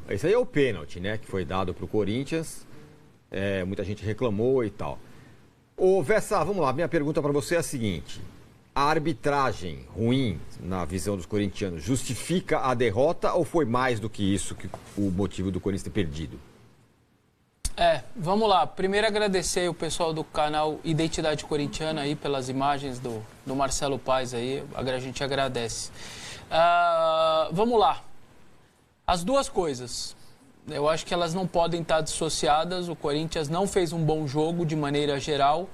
esse aí é o pênalti, né? Que foi dado para o Corinthians. Muita gente reclamou e tal. Ô, Vessa, vamos lá. Minha pergunta para você é a seguinte. A arbitragem ruim, na visão dos corintianos, justifica a derrota ou foi mais do que isso que o motivo do Corinthians ter perdido? Vamos lá. Primeiro agradecer o pessoal do canal Identidade Corintiana aí pelas imagens do Marcelo Paes aí. A gente agradece. Vamos lá. As duas coisas. Eu acho que elas não podem estar dissociadas. O Corinthians não fez um bom jogo de maneira geral,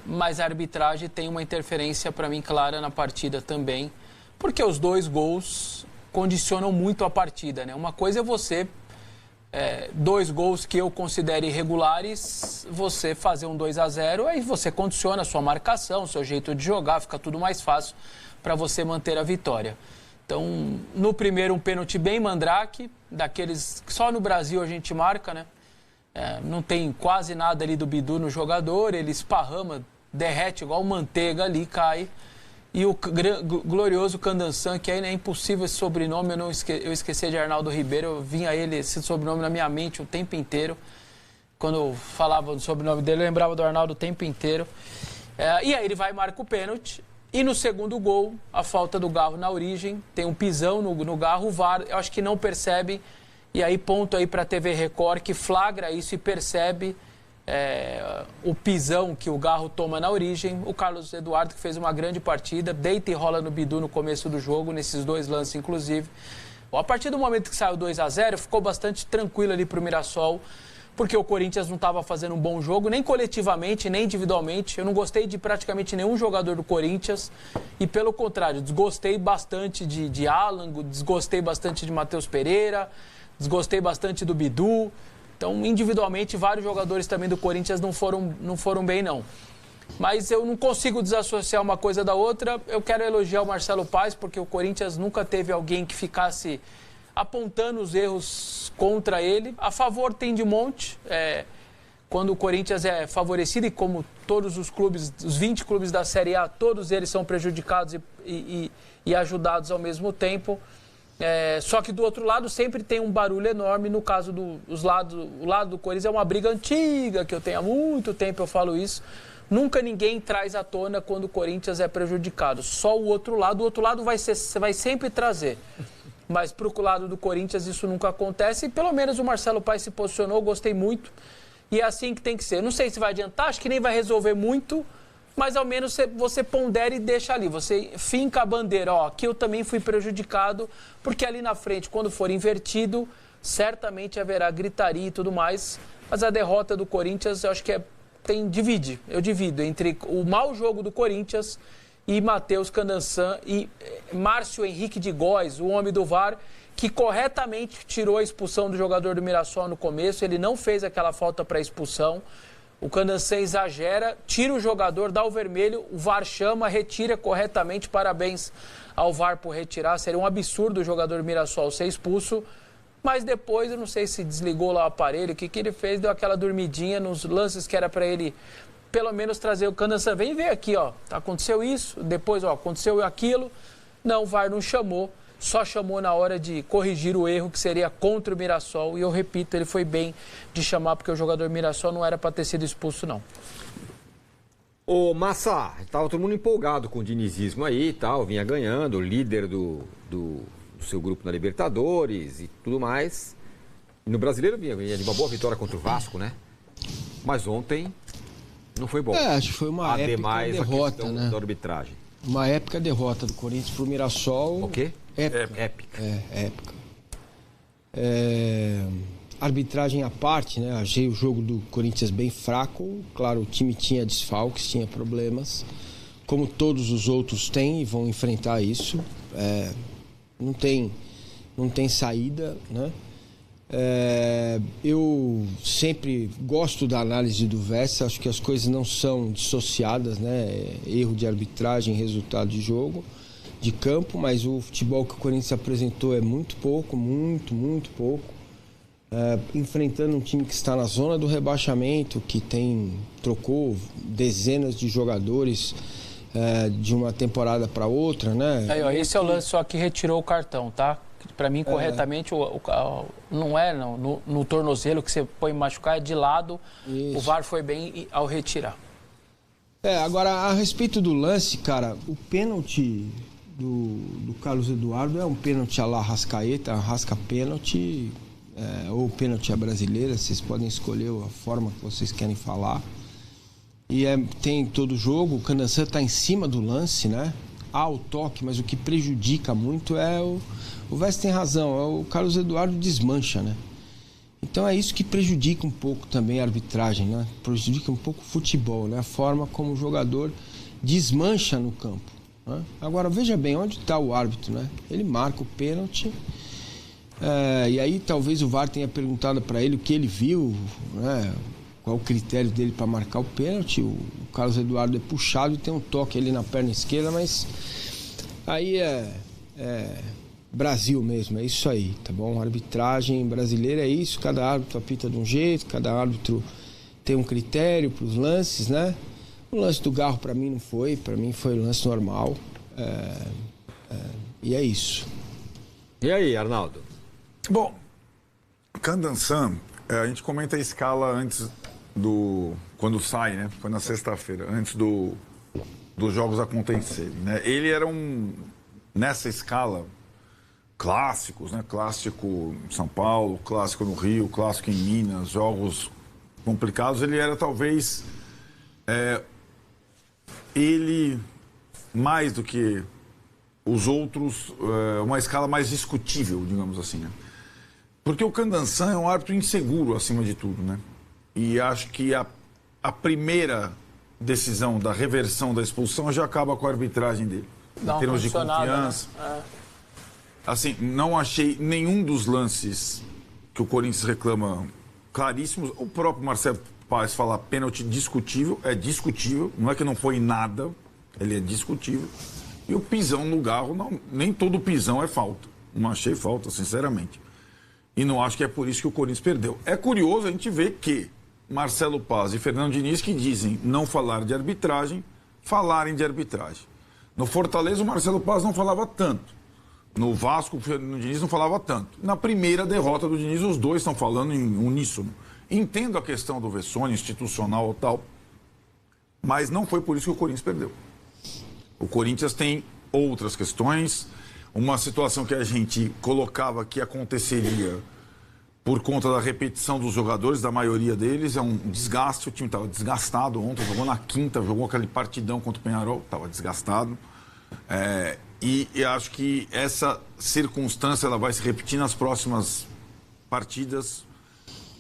mas a arbitragem tem uma interferência para mim clara na partida também, porque os dois gols condicionam muito a partida, né? Uma coisa é você, dois gols que eu considero irregulares, você fazer um 2-0, aí você condiciona a sua marcação, seu jeito de jogar, fica tudo mais fácil para você manter a vitória. Então, no primeiro, um pênalti bem mandrake, daqueles que só no Brasil a gente marca, né? Não tem quase nada ali do Bidu no jogador, ele esparrama, derrete igual manteiga ali, cai. E o glorioso Candansan, que aí é impossível esse sobrenome, eu esqueci de Arnaldo Ribeiro, eu vinha esse sobrenome na minha mente o tempo inteiro. Quando eu falava do sobrenome dele, eu lembrava do Arnaldo o tempo inteiro. E aí ele vai e marca o pênalti. E no segundo gol, a falta do Garro na origem, tem um pisão no Garro, o VAR, eu acho que não percebe, e aí ponto aí para a TV Record, que flagra isso e percebe o pisão que o Garro toma na origem. O Carlos Eduardo, que fez uma grande partida, deita e rola no Bidu no começo do jogo, nesses dois lances inclusive. Bom, a partir do momento que saiu 2-0, ficou bastante tranquilo ali para o Mirassol, porque o Corinthians não estava fazendo um bom jogo, nem coletivamente, nem individualmente. Eu não gostei de praticamente nenhum jogador do Corinthians e, pelo contrário, desgostei bastante de Alan, desgostei bastante de Matheus Pereira, desgostei bastante do Bidu. Então, individualmente, vários jogadores também do Corinthians não foram bem, não. Mas eu não consigo desassociar uma coisa da outra. Eu quero elogiar o Marcelo Paes, porque o Corinthians nunca teve alguém que ficasse apontando os erros contra ele. A favor tem de monte, quando o Corinthians é favorecido, e como todos os clubes, os 20 clubes da Série A, todos eles são prejudicados e ajudados ao mesmo tempo. Só que do outro lado sempre tem um barulho enorme. No caso o lado do Corinthians é uma briga antiga, que eu tenho há muito tempo, eu falo isso. Nunca ninguém traz à tona quando o Corinthians é prejudicado. Só o outro lado você vai sempre trazer. Mas para o lado do Corinthians isso nunca acontece. E pelo menos o Marcelo Paes se posicionou, gostei muito. E é assim que tem que ser. Não sei se vai adiantar, acho que nem vai resolver muito, mas ao menos você pondera e deixa ali. Você finca a bandeira, aqui eu também fui prejudicado, porque ali na frente, quando for invertido, certamente haverá gritaria e tudo mais. Mas a derrota do Corinthians, eu acho que eu divido entre o mau jogo do Corinthians e Matheus Candansan e Márcio Henrique de Góes, o homem do VAR, que corretamente tirou a expulsão do jogador do Mirassol no começo. Ele não fez aquela falta para expulsão. O Candansan exagera, tira o jogador, dá o vermelho, o VAR chama, retira corretamente. Parabéns ao VAR por retirar. Seria um absurdo o jogador do Mirassol ser expulso. Mas depois, eu não sei se desligou lá o aparelho, o que ele fez, deu aquela dormidinha nos lances que era para ele pelo menos trazer o Candansan, vem ver aqui, aconteceu isso, depois, aconteceu aquilo. Não, o VAR não chamou, só chamou na hora de corrigir o erro, que seria contra o Mirassol. E eu repito, ele foi bem de chamar, porque o jogador Mirassol não era para ter sido expulso, não. Ô, Massa, estava todo mundo empolgado com o dinizismo aí e tal, vinha ganhando, líder do seu grupo na Libertadores e tudo mais. E no Brasileiro vinha de uma boa vitória contra o Vasco, né? Mas ontem não foi bom. Acho que foi uma épica derrota, né? Da arbitragem. Uma épica derrota do Corinthians pro Mirassol. O quê? Épica. Épica. Arbitragem à parte, né? Achei o jogo do Corinthians bem fraco. Claro, o time tinha desfalques, tinha problemas. Como todos os outros têm e vão enfrentar isso. Não tem saída, né? Eu sempre gosto da análise do Vessa, acho que as coisas não são dissociadas, né? Erro de arbitragem, resultado de jogo, de campo, mas o futebol que o Corinthians apresentou é muito pouco, muito pouco. Enfrentando um time que está na zona do rebaixamento, que trocou dezenas de jogadores de uma temporada para outra, né? Aí, esse é o lance só que retirou o cartão, tá? para mim, corretamente, não é no tornozelo que você põe machucar, é de lado. Isso. O VAR foi bem ao retirar. Agora, a respeito do lance, cara, o pênalti do Carlos Eduardo é um pênalti à la Arrascaeta, Arrasca-pênalti, ou pênalti à brasileira, vocês podem escolher a forma que vocês querem falar. E tem todo o jogo, o Candançan está em cima do lance, né? Há o toque, mas o que prejudica muito é o Vest tem razão, o Carlos Eduardo desmancha, né? Então é isso que prejudica um pouco também a arbitragem, né? Prejudica um pouco o futebol, né? A forma como o jogador desmancha no campo, né? Agora veja bem, onde está o árbitro, né? Ele marca o pênalti, e aí talvez o VAR tenha perguntado para ele o que ele viu, né? Qual o critério dele para marcar o pênalti. O Carlos Eduardo é puxado e tem um toque ali na perna esquerda, mas aí é Brasil mesmo, é isso aí, tá bom? A arbitragem brasileira é isso, cada árbitro apita de um jeito, cada árbitro tem um critério para os lances, né? O lance do Garro para mim não foi, para mim foi um lance normal, e é isso. E aí, Arnaldo? Bom, Candançan, a gente comenta a escala antes quando sai, né? Foi na sexta-feira, antes dos jogos acontecerem, né? Ele era nessa escala, clássicos, né? Clássico em São Paulo, clássico no Rio, clássico em Minas, jogos complicados. Ele era talvez ele mais do que os outros, uma escala mais discutível, digamos assim, né? Porque o Candançan é um árbitro inseguro acima de tudo, né? E acho que a primeira decisão da reversão da expulsão já acaba com a arbitragem dele. Em termos de confiança. Né? Assim, não achei nenhum dos lances que o Corinthians reclama claríssimos. O próprio Marcelo Paes fala pênalti discutível, é discutível, não é que não foi nada, ele é discutível. E o pisão no Garro, nem todo pisão é falta. Não achei falta, sinceramente. E não acho que é por isso que o Corinthians perdeu. É curioso a gente ver que Marcelo Paz e Fernando Diniz, que dizem não falar de arbitragem, falarem de arbitragem. No Fortaleza, o Marcelo Paz não falava tanto. No Vasco, o Fernando Diniz não falava tanto. Na primeira derrota do Diniz, os dois estão falando em uníssono. Entendo a questão do Vessone, institucional ou tal, mas não foi por isso que o Corinthians perdeu. O Corinthians tem outras questões, uma situação que a gente colocava que aconteceria por conta da repetição dos jogadores, da maioria deles, é um desgaste. O time estava desgastado ontem, jogou na quinta, jogou aquele partidão contra o Peñarol, estava desgastado. E acho que essa circunstância ela vai se repetir nas próximas partidas.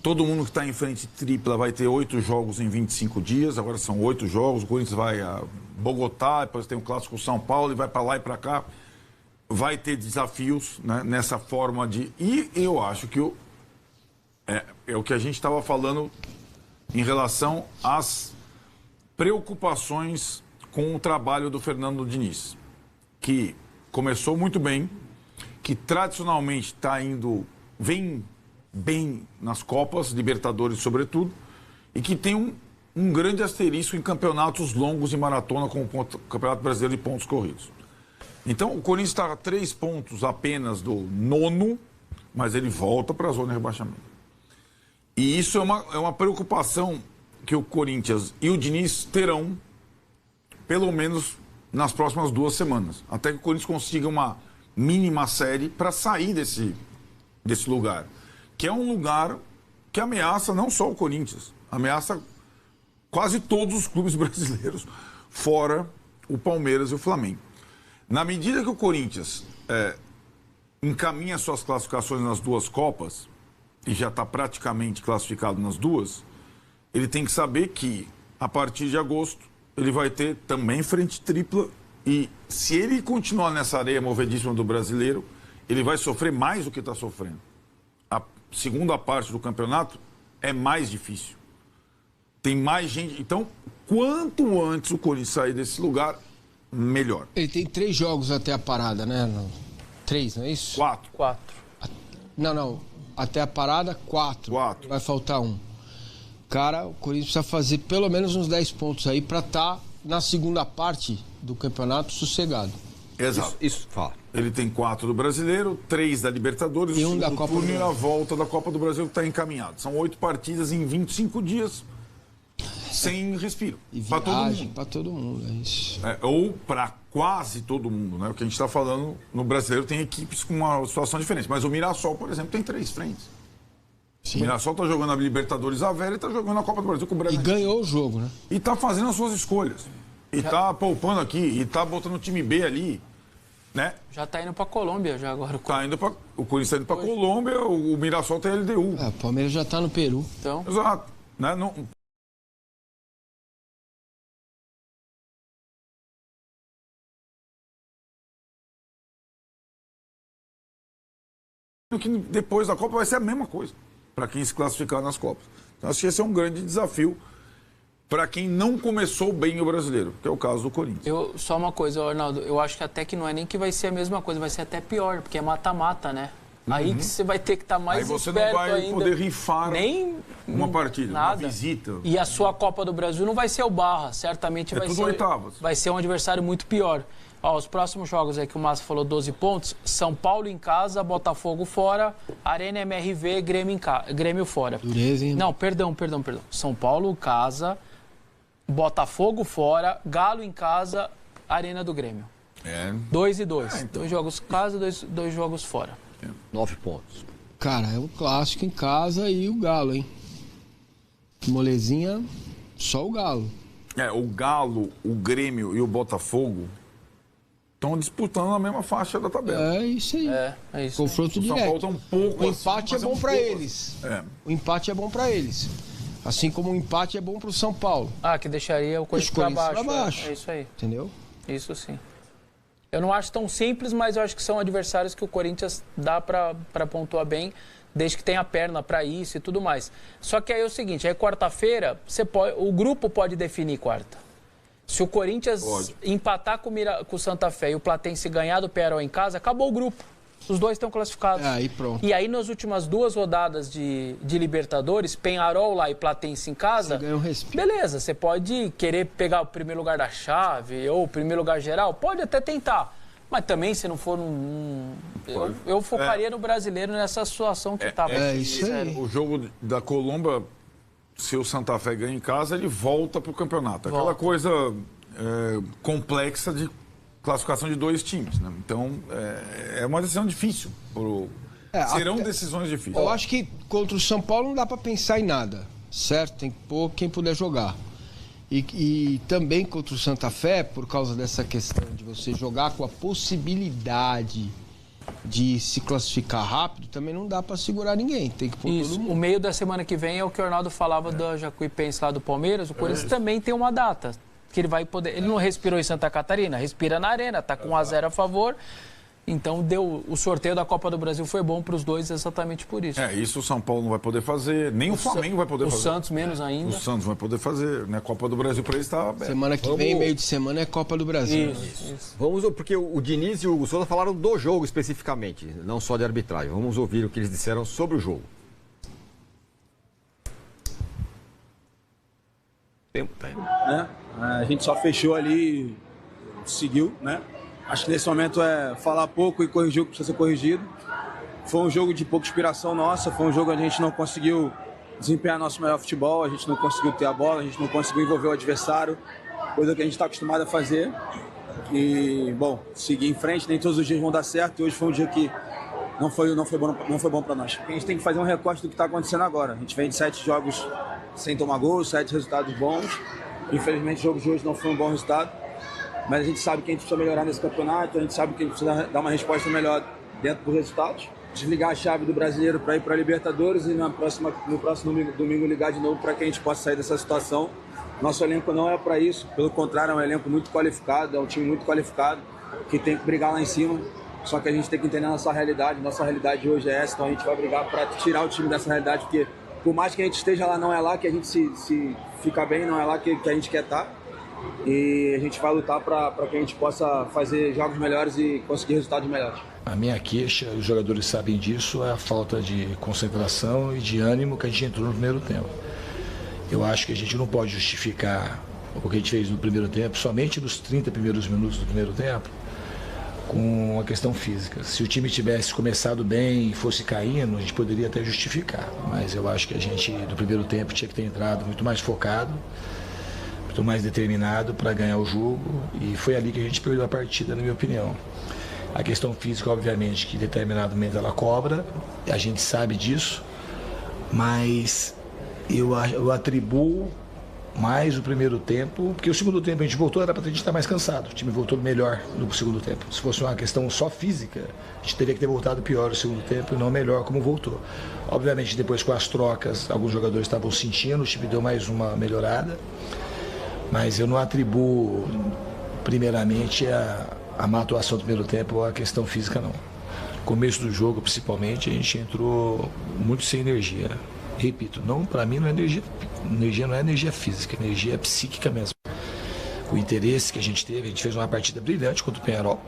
Todo mundo que está em frente tripla vai ter 8 jogos em 25 dias, agora são 8 jogos. O Corinthians vai a Bogotá, depois tem o Clássico São Paulo, e vai para lá e para cá. Vai ter desafios, né, nessa forma de... E eu acho que é o que a gente estava falando em relação às preocupações com o trabalho do Fernando Diniz, que começou muito bem, que tradicionalmente vem bem nas Copas, Libertadores sobretudo, e que tem um grande asterisco em campeonatos longos de maratona, como o Campeonato Brasileiro de Pontos Corridos. Então, o Corinthians está a 3 pontos apenas do 9º, mas ele volta para a zona de rebaixamento. E isso é uma preocupação que o Corinthians e o Diniz terão, pelo menos nas próximas 2 semanas. Até que o Corinthians consiga uma mínima série para sair desse lugar. Que é um lugar que ameaça não só o Corinthians, ameaça quase todos os clubes brasileiros, fora o Palmeiras e o Flamengo. Na medida que o Corinthians encaminha suas classificações nas 2 Copas, e já está praticamente classificado nas 2, ele tem que saber que, a partir de agosto, ele vai ter também frente tripla, e se ele continuar nessa areia movedíssima do brasileiro, ele vai sofrer mais do que está sofrendo. A segunda parte do campeonato é mais difícil. Tem mais gente. Então, quanto antes o Corinthians sair desse lugar, melhor. Ele tem 3 jogos até a parada, né? 3, não é isso? 4. Não. Até a parada, 4. Vai faltar 1. Cara, o Corinthians precisa fazer pelo menos uns 10 pontos aí para estar na segunda parte do campeonato sossegado. Exato. Isso fala. Ele tem 4 do Brasileiro, 3 da Libertadores, E um da o Copa turno do e a Brasil. volta da Copa do Brasil que está encaminhado. São 8 partidas em 25 dias, sem respiro. E Para todo viagem mundo. para todo mundo, é isso. Ou para quase todo mundo, né? O que a gente está falando no Brasileiro tem equipes com uma situação diferente. Mas o Mirassol, por exemplo, tem 3 frentes. Sim. O Mirassol está jogando a Libertadores a Vera e está jogando a Copa do Brasil com o E Bragantino. ganhou o jogo, né? E está fazendo as suas escolhas. E está poupando aqui, e está botando o time B ali, né? Já tá indo pra Colômbia já agora. Tá indo pra, o Corinthians está indo para Colômbia, o Mirassol tem LDU. O Palmeiras já tá no Peru. Então, Exato. Né? Não... que depois da Copa vai ser a mesma coisa para quem se classificar nas Copas. Então, acho que esse é um grande desafio para quem não começou bem o Brasileiro, que é o caso do Corinthians. só uma coisa, Arnaldo, eu acho que até que não é nem que vai ser a mesma coisa, vai ser até pior, porque é mata-mata, né? Aí que você vai ter que estar mais Aí você não esperto vai ainda. poder rifar Nem uma partida, nada. uma visita. E a sua Copa do Brasil não vai ser o Barra, certamente vai tudo ser oitavas. vai ser um adversário muito pior. Ó, os próximos jogos aí que o Márcio falou, 12 pontos, São Paulo em casa, Botafogo fora, Arena MRV, Grêmio fora. Dureza, hein? Não, perdão. São Paulo em casa, Botafogo fora, Galo em casa, Arena do Grêmio. 2 e 2. Então. 2 jogos casa, 2 jogos fora. 9 pontos. Cara, é o clássico em casa e o Galo, hein? Molezinha, só o Galo. O Galo, o Grêmio e o Botafogo estão disputando a mesma faixa da tabela. É isso aí. É isso. Confronto O São Paulo direto. está um pouco O empate acima, é mas bom pra pouco eles. acima. O empate é bom pra eles. Assim como o empate é bom pro São Paulo. Que deixaria o Corinthians pra baixo. É isso aí. Entendeu? Isso sim. Eu não acho tão simples, mas eu acho que são adversários que o Corinthians dá pra pontuar bem, desde que tenha perna pra isso e tudo mais. Só que aí é o seguinte, aí quarta-feira, o grupo pode definir quarta. Se o Corinthians empatar com o Santa Fé e o Platense ganhar do Pearol em casa, acabou o grupo. Os dois estão classificados. Aí pronto. E aí, nas últimas 2 rodadas de Libertadores, Peñarol lá e Platense em casa, Você ganha um respiro. beleza, você pode querer pegar o primeiro lugar da chave ou o primeiro lugar geral, pode até tentar. Mas também, se não for eu focaria no brasileiro nessa situação que estava. Isso aí. O jogo da Colômbia, se o Santa Fé ganha em casa, ele volta para o campeonato. Aquela coisa complexa de classificação de 2 times, né? Então, é uma decisão difícil. Serão decisões difíceis. Eu acho que contra o São Paulo não dá pra pensar em nada, certo? Tem que pôr quem puder jogar. E também contra o Santa Fé, por causa dessa questão de você jogar com a possibilidade de se classificar rápido, também não dá pra segurar ninguém. Tem que pôr todo Isso. mundo. O meio da semana que vem é o que o Arnaldo falava da Jacuipense lá do Palmeiras. O Corinthians também tem uma data que ele vai poder. Ele não respirou em Santa Catarina, respira na Arena, tá com 1-0 a favor. Então o sorteio da Copa do Brasil foi bom para os dois exatamente por isso. Isso o São Paulo não vai poder fazer, nem o Flamengo vai poder fazer. O Santos menos ainda. O Santos vai poder fazer, né? Copa do Brasil para eles está aberto. Semana que vem, meio de semana, é Copa do Brasil. Isso. Vamos, porque o Diniz e o Hugo Souza falaram do jogo especificamente, não só de arbitragem. Vamos ouvir o que eles disseram sobre o jogo. Tempo. Né? A gente só fechou ali e seguiu, né? Acho que nesse momento é falar pouco e corrigir o que precisa ser corrigido. Foi um jogo de pouca inspiração nossa, foi um jogo onde a gente não conseguiu desempenhar nosso melhor futebol, a gente não conseguiu ter a bola, a gente não conseguiu envolver o adversário, coisa que a gente está acostumado a fazer. E, bom, seguir em frente, nem todos os dias vão dar certo, e hoje foi um dia que não foi bom para nós. A gente tem que fazer um recorte do que está acontecendo agora. A gente vem de 7 jogos sem tomar gol, 7 resultados bons. Infelizmente o jogo de hoje não foi um bom resultado. Mas a gente sabe que a gente precisa melhorar nesse campeonato, a gente sabe que a gente precisa dar uma resposta melhor dentro dos resultados. Desligar a chave do brasileiro para ir para a Libertadores e no próximo domingo ligar de novo para que a gente possa sair dessa situação. Nosso elenco não é para isso, pelo contrário, é um elenco muito qualificado, é um time muito qualificado, que tem que brigar lá em cima. Só que a gente tem que entender a nossa realidade hoje é essa, então a gente vai brigar para tirar o time dessa realidade, porque por mais que a gente esteja lá, não é lá que a gente se fica bem, não é lá que a gente quer estar. E a gente vai lutar para que a gente possa fazer jogos melhores e conseguir resultados melhores. A minha queixa, os jogadores sabem disso, é a falta de concentração e de ânimo que a gente entrou no primeiro tempo. Eu acho que a gente não pode justificar o que a gente fez no primeiro tempo, somente nos 30 primeiros minutos do primeiro tempo, com a questão física. Se o time tivesse começado bem e fosse caindo, a gente poderia até justificar. Mas eu acho que a gente, no primeiro tempo, tinha que ter entrado muito mais focado, muito mais determinado para ganhar o jogo. E foi ali que a gente perdeu a partida, na minha opinião. A questão física, obviamente, que em determinado momento ela cobra, a gente sabe disso, mas eu atribuo mais o primeiro tempo, porque o segundo tempo a gente voltou, era para a gente estar mais cansado. O time voltou melhor no segundo tempo. Se fosse uma questão só física, a gente teria que ter voltado pior no segundo tempo e não melhor como voltou. Obviamente, depois com as trocas, alguns jogadores estavam sentindo, o time deu mais uma melhorada, mas eu não atribuo, primeiramente, a má atuação do primeiro tempo à questão física, não. No começo do jogo, principalmente, a gente entrou muito sem energia. Repito, não, para mim não é energia. Energia não é energia física, energia é psíquica mesmo. O interesse que a gente teve, a gente fez uma partida brilhante contra o Peñarol,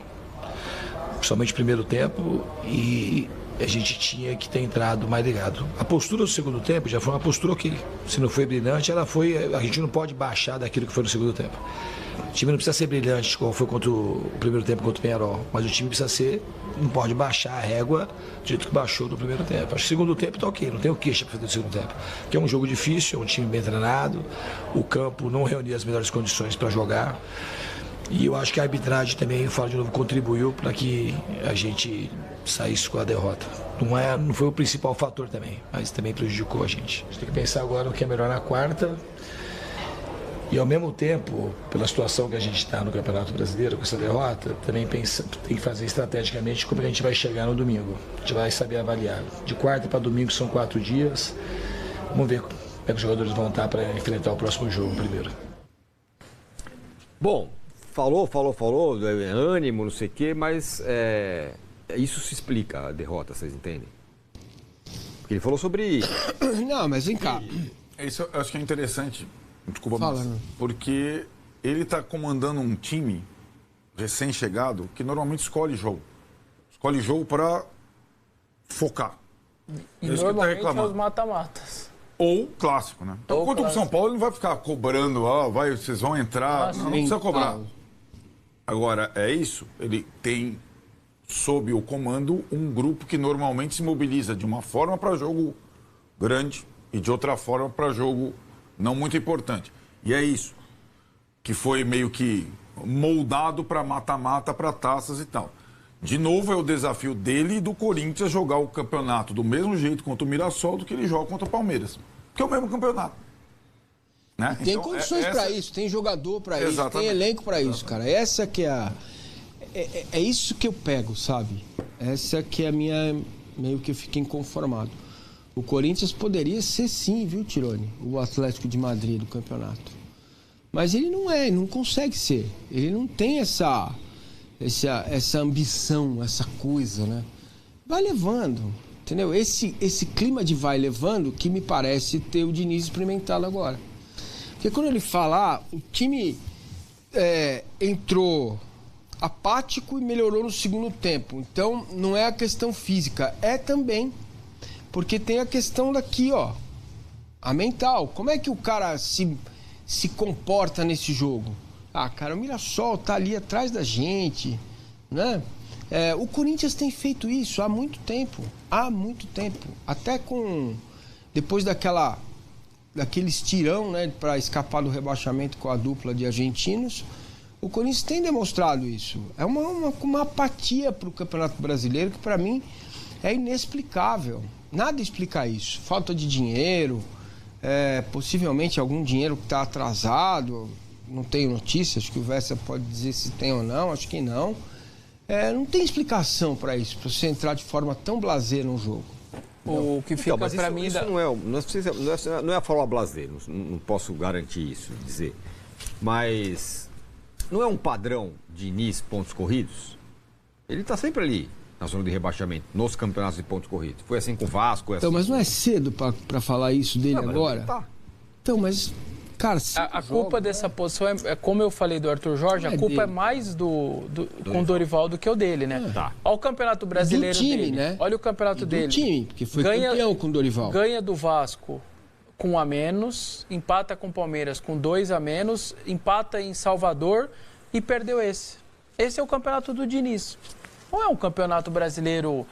principalmente no primeiro tempo, e a gente tinha que ter entrado mais ligado. A postura do segundo tempo já foi uma postura ok. Se não foi brilhante, ela foi. A gente não pode baixar daquilo que foi no segundo tempo. O time não precisa ser brilhante, como foi contra o primeiro tempo contra o Peñarol, mas o time precisa ser, não pode baixar a régua do jeito que baixou no primeiro tempo. Acho que o segundo tempo está ok, não tem o queixa para fazer do segundo tempo. Porque é um jogo difícil, é um time bem treinado, o campo não reunia as melhores condições para jogar. E eu acho que a arbitragem também, eu falo de novo, contribuiu para que a gente saísse com a derrota. Não foi o principal fator também, mas também prejudicou a gente. A gente tem que pensar agora no que é melhor na quarta. E ao mesmo tempo, pela situação que a gente está no Campeonato Brasileiro, com essa derrota, também tem que fazer estrategicamente como a gente vai chegar no domingo. A gente vai saber avaliar. De quarta para domingo são 4 dias. Vamos ver como é que os jogadores vão estar para enfrentar o próximo jogo primeiro. Bom, falou, ânimo, não sei o quê, mas isso se explica, a derrota, vocês entendem? Porque ele falou sobre... Não, mas vem cá. Isso eu acho que é interessante. Desculpa, Fala, mas, porque ele está comandando um time recém-chegado que normalmente escolhe jogo. Escolhe jogo para focar. E normalmente é os mata-matas. Ou clássico, né? Então, quanto o São Paulo, ele não vai ficar cobrando, vocês vão entrar. Não precisa cobrar. Agora, é isso. Ele tem, sob o comando, um grupo que normalmente se mobiliza de uma forma para jogo grande e de outra forma para jogo não muito importante. E é isso, que foi meio que moldado para mata-mata, para taças e tal. De novo, é o desafio dele e do Corinthians jogar o campeonato do mesmo jeito contra o Mirassol do que ele joga contra o Palmeiras. Que é o mesmo campeonato. Né? Tem então, condições para isso, tem jogador para isso, tem elenco para isso, cara. Essa que é é isso que eu pego, sabe? Essa que é a minha... meio que eu fiquei inconformado. O Corinthians poderia ser sim, viu, Tironi? O Atlético de Madrid do campeonato. Mas ele não é, não consegue ser. Ele não tem essa ambição, essa coisa, né? Vai levando, entendeu? Esse clima de vai levando que me parece ter o Diniz experimentado agora. Porque quando ele fala, o time entrou apático e melhorou no segundo tempo. Então, não é a questão física, é também... Porque tem a questão daqui, ó, a mental. Como é que o cara se comporta nesse jogo? Ah, cara, o Mirassol tá ali atrás da gente, né? O Corinthians tem feito isso há muito tempo. Até depois daquele estirão, né, para escapar do rebaixamento com a dupla de argentinos, o Corinthians tem demonstrado isso. É uma apatia pro Campeonato Brasileiro que, para mim, é inexplicável. Nada explica isso. Falta de dinheiro, possivelmente algum dinheiro que está atrasado. Não tenho notícias, acho que o Vessa pode dizer se tem ou não, acho que não. Não tem explicação para isso, para você entrar de forma tão blasé num jogo. O que fica então, para mim... Isso não é a forma blasé, não posso garantir isso, dizer. Mas não é um padrão de Diniz pontos corridos? Ele está sempre ali na zona de rebaixamento, nos campeonatos de pontos corridos. Foi assim com o Vasco. Então, mas não é cedo para falar isso dele agora? Tá. Então, mas, cara... A culpa dessa posição é como eu falei do Arthur Jorge, a culpa dele. É mais com o Dorival do que o dele, né? Tá. Olha o Campeonato Brasileiro do time, dele. Né? Olha o campeonato dele. Do time, porque foi campeão com o Dorival. Ganha do Vasco com 1 a menos, empata com o Palmeiras com 2 a menos, empata em Salvador e perdeu esse. Esse é o campeonato do Diniz. Não é um campeonato brasileiro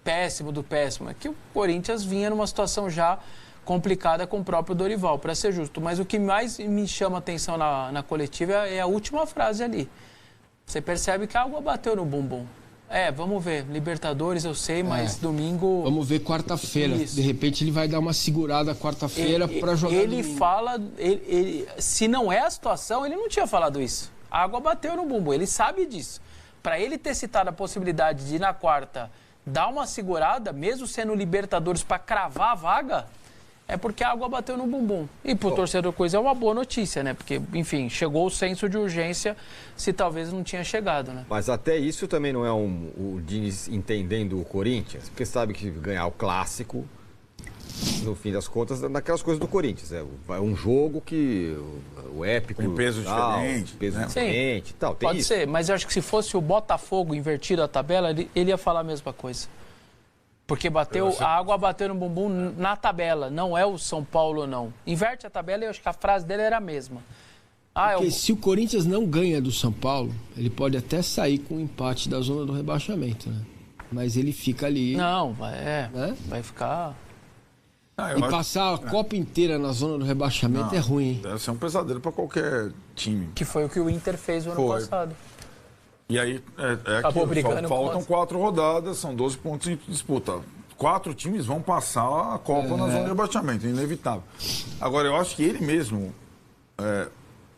péssimo do péssimo. É que o Corinthians vinha numa situação já complicada com o próprio Dorival, para ser justo. Mas o que mais me chama atenção na coletiva é a última frase ali. Você percebe que a água bateu no bumbum. Vamos ver. Libertadores eu sei, mas domingo... Vamos ver quarta-feira. De repente ele vai dar uma segurada quarta-feira para jogar Ele domingo. fala... se não é a situação, ele não tinha falado isso. A água bateu no bumbum, ele sabe disso. Para ele ter citado a possibilidade de ir na quarta dar uma segurada, mesmo sendo Libertadores para cravar a vaga, é porque a água bateu no bumbum. E pro torcedor coisa é uma boa notícia, né? Porque, enfim, chegou o senso de urgência se talvez não tinha chegado, né? Mas até isso também não é o Diniz entendendo o Corinthians, porque sabe que ganhar o clássico, no fim das contas, naquelas coisas do Corinthians. É um jogo que o épico... Tem peso diferente. Peso né? diferente e tal. Tem Pode isso. ser, mas eu acho que se fosse o Botafogo invertido a tabela, ele ia falar a mesma coisa. Porque a água bateu no bumbum na tabela, não é o São Paulo, não. Inverte a tabela e eu acho que a frase dele era a mesma. Porque se o Corinthians não ganha do São Paulo, ele pode até sair com um empate da zona do rebaixamento, né? Mas ele fica ali... Não, né? vai ficar... E passar a Copa inteira na zona do rebaixamento é ruim, hein? Deve ser um pesadelo para qualquer time. Que foi o que o Inter fez no ano passado. E aí, Acabou aquilo, brigando faltam com 4 rodadas, são 12 pontos em disputa. 4 times vão passar a Copa na zona de rebaixamento, inevitável. Agora, eu acho que ele mesmo,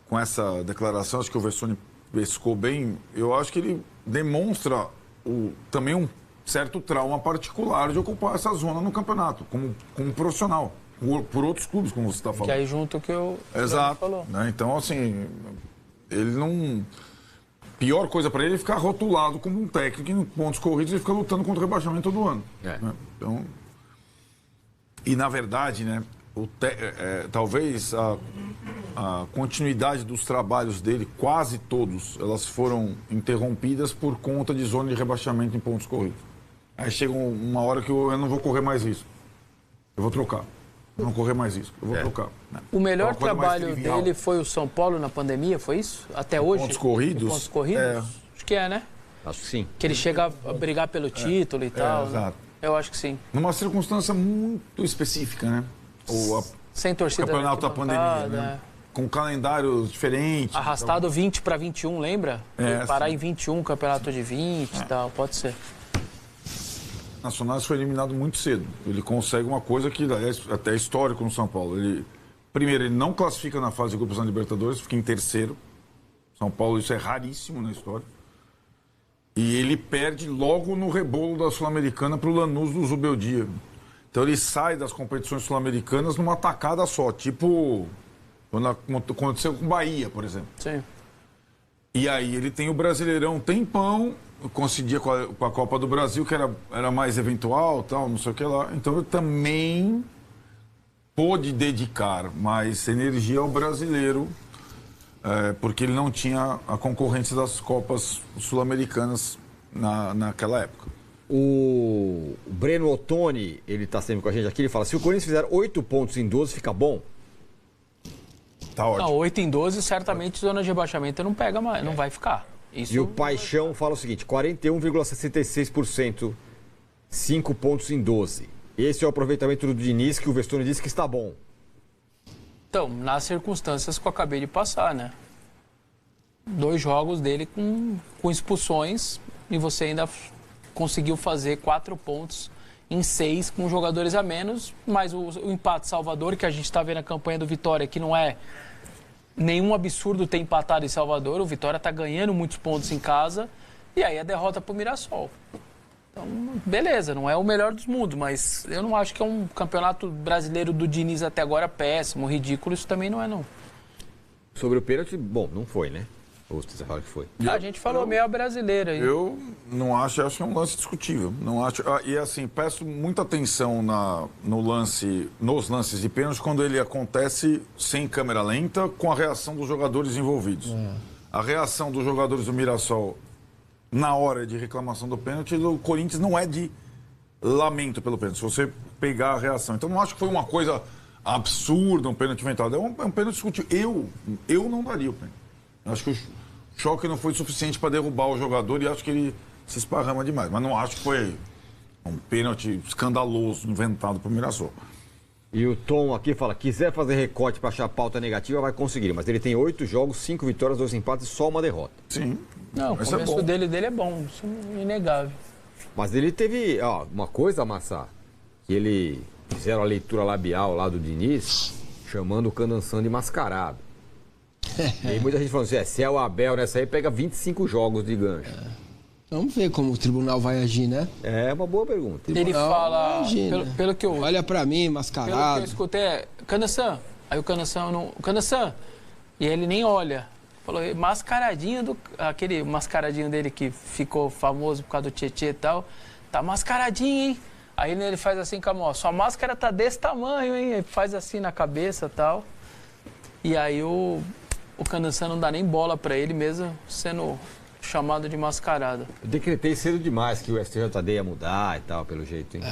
com essa declaração, acho que o Vessone pescou bem, eu acho que ele demonstra também um certo trauma particular de ocupar essa zona no campeonato, como profissional, por outros clubes, como você está falando. Que aí junto o que o Exato. falou. Né? Então, assim, ele não... Pior coisa para ele é ficar rotulado como um técnico em pontos corridos e ficar lutando contra o rebaixamento todo ano. Né? Então, e, na verdade, né, talvez a continuidade dos trabalhos dele, quase todos, elas foram interrompidas por conta de zona de rebaixamento em pontos corridos. Aí chega uma hora que eu não vou correr mais isso. Eu vou trocar. Eu não vou correr mais isso. Eu vou trocar. Né? O melhor trabalho dele foi o São Paulo na pandemia, foi isso? Até hoje? Pontos corridos? Pontos corridos? Acho que né? Acho que sim. Que ele chega a brigar pelo título e tal. Né? Exato. Eu acho que sim. Numa circunstância muito específica, né? Sem torcida. O campeonato da pandemia, né? Com um calendário diferente. Arrastado 20 para 21, lembra? Parar sim. em 21, campeonato de 20 e tal, pode ser. Nacional foi eliminado muito cedo. Ele consegue uma coisa que até é histórico no São Paulo. Primeiro, ele não classifica na fase de grupos na Libertadores, fica em terceiro. São Paulo, isso é raríssimo na história. E ele perde logo no rebolo da Sul-Americana para o Lanús do Zubeldia. Então ele sai das competições sul-americanas numa tacada só, tipo quando aconteceu com o Bahia, por exemplo. Sim. E aí ele tem o Brasileirão um tempão, coincidia com a Copa do Brasil, que era mais eventual, tal, não sei o que lá. Então ele também pôde dedicar mais energia ao brasileiro, porque ele não tinha a concorrência das Copas Sul-Americanas naquela época. O Breno Ottoni, ele está sempre com a gente aqui, ele fala, se o Corinthians fizer 8 pontos em 12, fica bom? Tá ótimo. Não, 8 em 12, certamente zona de rebaixamento não pega mais, não vai ficar. Isso... E o Paixão fala o seguinte, 41,66%, 5 pontos em 12. Esse é o aproveitamento do Diniz, que o Vestone disse que está bom. Então, nas circunstâncias que eu acabei de passar, né? 2 jogos dele com expulsões e você ainda conseguiu fazer 4 pontos em 6 com jogadores a menos, mas o empate Salvador, que a gente está vendo a campanha do Vitória, que não é nenhum absurdo ter empatado em Salvador, o Vitória está ganhando muitos pontos em casa, e aí a derrota para o Mirassol. Então, beleza, não é o melhor dos mundos, mas eu não acho que é um campeonato brasileiro do Diniz até agora péssimo, ridículo, isso também não é, não. Sobre o pênalti, bom, não foi, né? Ou você fala que foi? A gente falou meio brasileira aí. Eu não acho, acho que é um lance discutível. Não acho, e assim, peço muita atenção nos lances de pênalti quando ele acontece sem câmera lenta, com a reação dos jogadores envolvidos. A reação dos jogadores do Mirassol na hora de reclamação do pênalti, do Corinthians não é de lamento pelo pênalti, se você pegar a reação. Então não acho que foi uma coisa absurda, um pênalti inventado. É um pênalti discutível. Eu não daria o pênalti. Acho que o choque não foi suficiente para derrubar o jogador e acho que ele se esparrama demais. Mas não acho que foi um pênalti escandaloso inventado por Mirassol. E o Tom aqui fala, quiser fazer recorte para achar pauta negativa, vai conseguir. Mas ele tem 8 jogos, 5 vitórias, 2 empates e só uma derrota. Sim. Não, o começo dele é bom, isso é inegável. Mas ele teve, uma coisa, Massa, que ele fizeram a leitura labial lá do Diniz, chamando o Candansan de mascarado. E aí muita gente falando assim, se é o Abel nessa aí, pega 25 jogos de gancho. Vamos ver como o tribunal vai agir, né? É uma boa pergunta. Ele fala, pelo que eu... Olha pra mim, Pelo mascarado. que eu escutei, Candansan. Aí o Candansan não... Candansan! E ele nem olha. Falou, mascaradinho aquele mascaradinho dele que ficou famoso por causa do Tietê e tal. Tá mascaradinho, hein? Aí ele faz assim com a mão, sua máscara tá desse tamanho, hein? Ele faz assim na cabeça e tal. E aí o Candansan não dá nem bola pra ele mesmo, sendo chamado de mascarado. Eu decretei cedo demais que o STJD ia mudar e tal, pelo jeito, hein?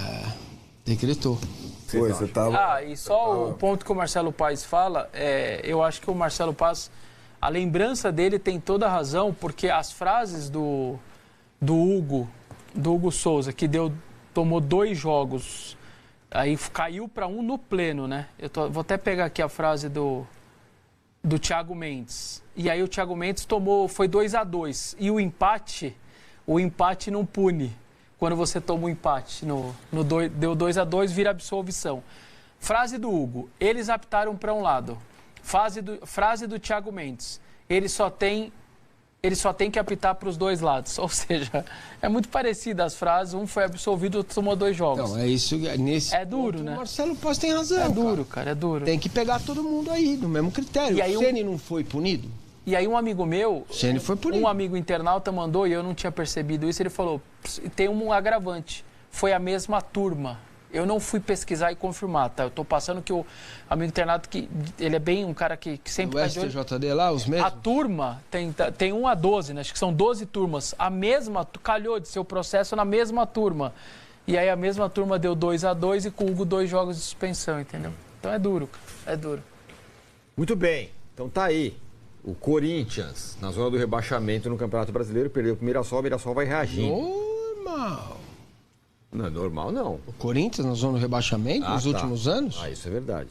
Decretou. Foi, você tava... E só o ponto que o Marcelo Paes fala, eu acho que o Marcelo Paes, a lembrança dele tem toda a razão, porque as frases do Hugo Souza, que tomou 2 jogos, aí caiu para 1 no pleno, né? Vou até pegar aqui a frase do Thiago Mendes. E aí o Thiago Mendes foi 2-2. E o empate não pune. Quando você toma um empate, deu 2-2, vira absolvição. Frase do Hugo, eles aptaram para um lado. Frase do Thiago Mendes, ele só tem que apitar para os 2 lados. Ou seja, é muito parecida as frases, um foi absolvido, outro tomou 2 jogos. Então, é isso, nesse duro, ponto, né? O Marcelo Paes tem razão. É duro, cara, é duro. Tem que pegar todo mundo aí, no mesmo critério. E aí o Ceni não foi punido? E aí um amigo meu, Ceni foi punido. Um amigo internauta mandou, e eu não tinha percebido isso, ele falou, tem um agravante, foi a mesma turma. Eu não fui pesquisar e confirmar, tá? Eu tô passando que o amigo internauta, que ele é bem um cara que sempre... O STJD lá, os mesmos? A turma tem 1 a 12, né? Acho que são 12 turmas. A mesma, calhou de ser o processo na mesma turma. E aí a mesma turma deu 2-2 e com o Hugo 2 jogos de suspensão, entendeu? Então é duro, cara. É duro. Muito bem, então tá aí. O Corinthians, na zona do rebaixamento no Campeonato Brasileiro, perdeu pro Mirassol, o Mirassol vai reagindo. Normal. Não é normal, não. O Corinthians na zona do rebaixamento nos últimos anos? Isso é verdade.